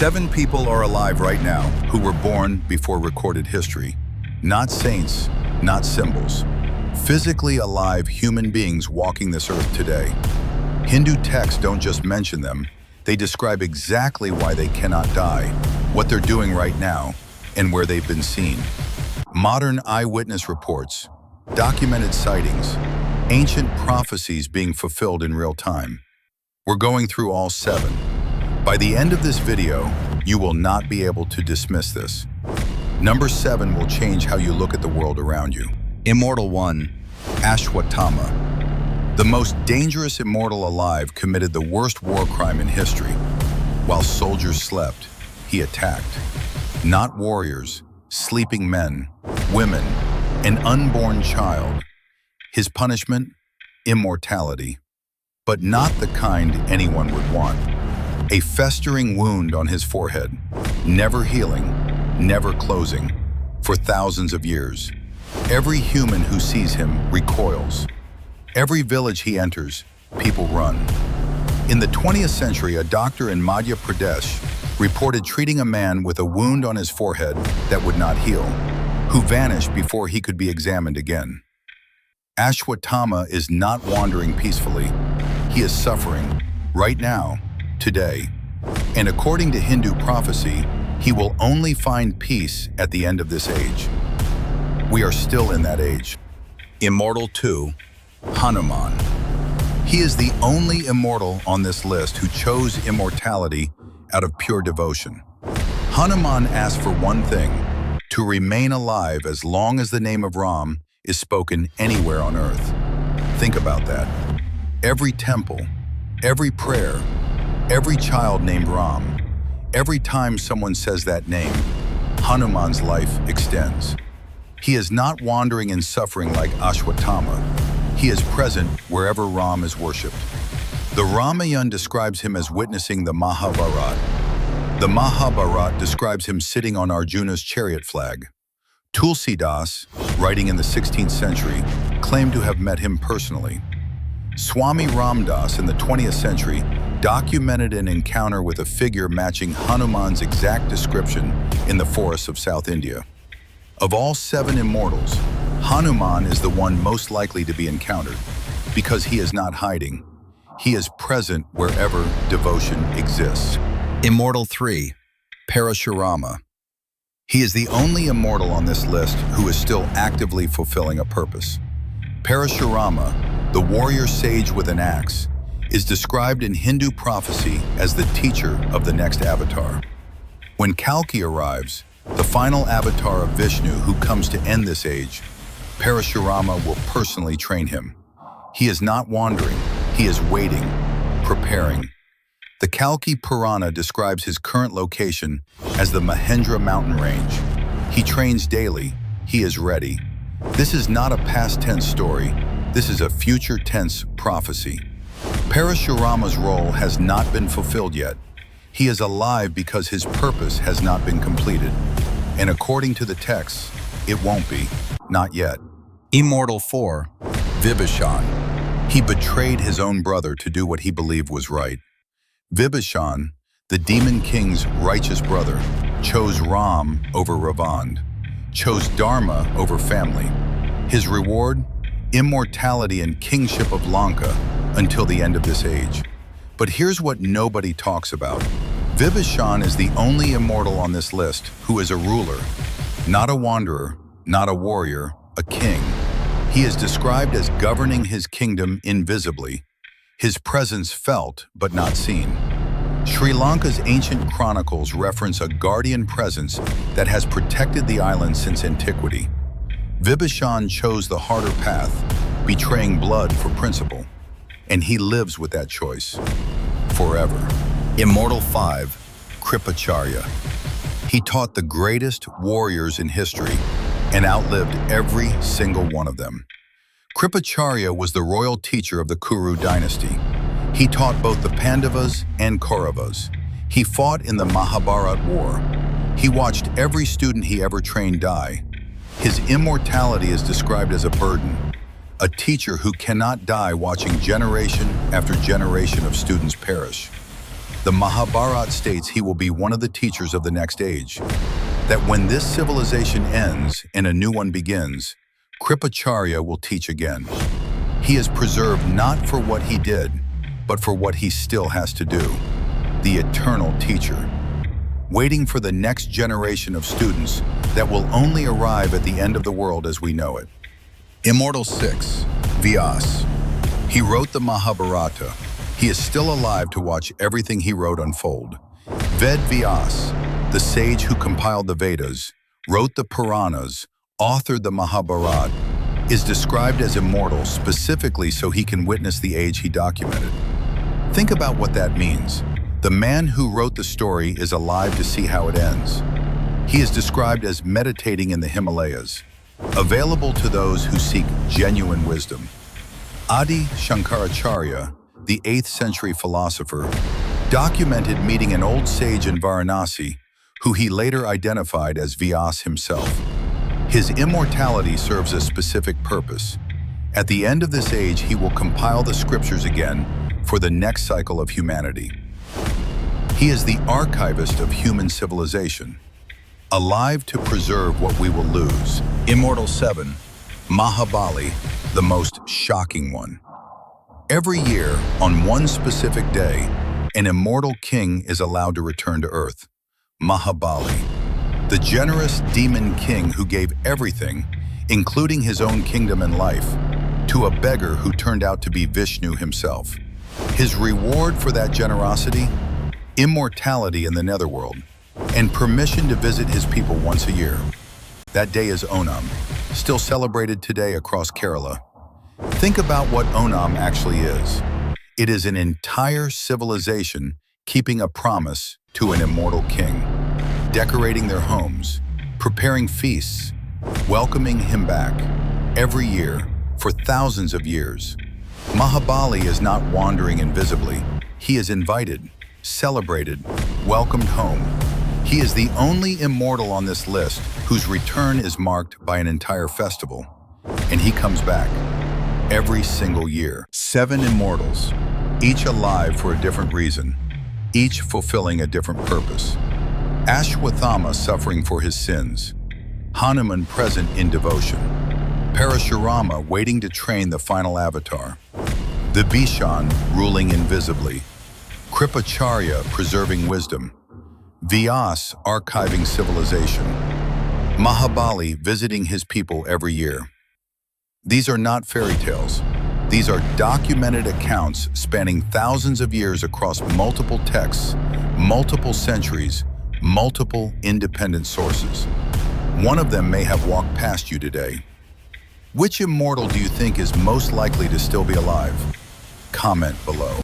7 people are alive right now who were born before recorded history. Not saints, not symbols. Physically alive human beings walking this earth today. Hindu texts don't just mention them, they describe exactly why they cannot die, what they're doing right now, and where they've been seen. Modern eyewitness reports, documented sightings, ancient prophecies being fulfilled in real time. We're going through all 7. By the end of this video, you will not be able to dismiss this. Number 7 will change how you look at the world around you. Immortal 1, Ashwatthama. The most dangerous immortal alive committed the worst war crime in history. While soldiers slept, he attacked. Not warriors, sleeping men, women, an unborn child. His punishment? Immortality. But not the kind anyone would want. A festering wound on his forehead, never healing, never closing, for thousands of years. Every human who sees him recoils. Every village he enters, people run. In the 20th century, a doctor in Madhya Pradesh reported treating a man with a wound on his forehead that would not heal, who vanished before he could be examined again. Ashwatthama is not wandering peacefully. He is suffering, right now, today. And according to Hindu prophecy, he will only find peace at the end of this age. We are still in that age. Immortal 2, Hanuman. He is the only immortal on this list who chose immortality out of pure devotion. Hanuman asked for one thing, to remain alive as long as the name of Ram is spoken anywhere on earth. Think about that. Every temple, every prayer, every child named Ram, every time someone says that name, Hanuman's life extends. He is not wandering in suffering like Ashwatthama. He is present wherever Ram is worshipped. The Ramayana describes him as witnessing the Mahabharata. The Mahabharata describes him sitting on Arjuna's chariot flag. Tulsidas, writing in the 16th century, claimed to have met him personally. Swami Ramdas in the 20th century documented an encounter with a figure matching Hanuman's exact description in the forests of South India. Of all 7 immortals, Hanuman is the one most likely to be encountered because he is not hiding. He is present wherever devotion exists. Immortal 3, Parshuram. He is the only immortal on this list who is still actively fulfilling a purpose. Parshuram, the warrior sage with an axe, is described in Hindu prophecy as the teacher of the next avatar. When Kalki arrives, the final avatar of Vishnu who comes to end this age, Parshuram will personally train him. He is not wandering, he is waiting, preparing. The Kalki Purana describes his current location as the Mahendra mountain range. He trains daily, he is ready. This is not a past tense story, this is a future tense prophecy. Parashurama's role has not been fulfilled yet. He is alive because his purpose has not been completed. And according to the texts, it won't be, not yet. Immortal 4, Vibhishan. He betrayed his own brother to do what he believed was right. Vibhishan, the demon king's righteous brother, chose Ram over Ravand, chose Dharma over family. His reward? Immortality and kingship of Lanka until the end of this age. But here's what nobody talks about. Vibhishan is the only immortal on this list who is a ruler, not a wanderer, not a warrior, a king. He is described as governing his kingdom invisibly, his presence felt but not seen. Sri Lanka's ancient chronicles reference a guardian presence that has protected the island since antiquity. Vibhishan chose the harder path, betraying blood for principle, and he lives with that choice forever. Immortal 5, Kripacharya. He taught the greatest warriors in history and outlived every single one of them. Kripacharya was the royal teacher of the Kuru dynasty. He taught both the Pandavas and Kauravas. He fought in the Mahabharata war. He watched every student he ever trained die. His immortality is described as a burden, a teacher who cannot die watching generation after generation of students perish. The Mahabharata states he will be one of the teachers of the next age, that when this civilization ends and a new one begins, Kripacharya will teach again. He is preserved not for what he did, but for what he still has to do. The eternal teacher, waiting for the next generation of students that will only arrive at the end of the world as we know it. Immortal 6, Vyas. He wrote the Mahabharata. He is still alive to watch everything he wrote unfold. Ved Vyas, the sage who compiled the Vedas, wrote the Puranas, authored the Mahabharata, is described as immortal specifically so he can witness the age he documented. Think about what that means. The man who wrote the story is alive to see how it ends. He is described as meditating in the Himalayas, available to those who seek genuine wisdom. Adi Shankaracharya, the 8th century philosopher, documented meeting an old sage in Varanasi, who he later identified as Vyas himself. His immortality serves a specific purpose. At the end of this age, he will compile the scriptures again for the next cycle of humanity. He is the archivist of human civilization, alive to preserve what we will lose. Immortal 7, Mahabali, the most shocking one. Every year, on one specific day, an immortal king is allowed to return to Earth. Mahabali, the generous demon king who gave everything, including his own kingdom and life, to a beggar who turned out to be Vishnu himself. His reward for that generosity? Immortality in the netherworld, and permission to visit his people once a year. That day is Onam, still celebrated today across Kerala. Think about what Onam actually is. It is an entire civilization keeping a promise to an immortal king, decorating their homes, preparing feasts, welcoming him back every year for thousands of years. Mahabali is not wandering invisibly. He is invited, celebrated, welcomed home. He is the only immortal on this list whose return is marked by an entire festival. And he comes back every single year. 7 immortals, each alive for a different reason, each fulfilling a different purpose. Ashwatthama suffering for his sins, Hanuman present in devotion, Parshuram waiting to train the final avatar, the Bishan ruling invisibly, Kripacharya preserving wisdom, Vyas archiving civilization, Mahabali visiting his people every year. These are not fairy tales. These are documented accounts spanning thousands of years across multiple texts, multiple centuries, multiple independent sources. One of them may have walked past you today. Which immortal do you think is most likely to still be alive? Comment below.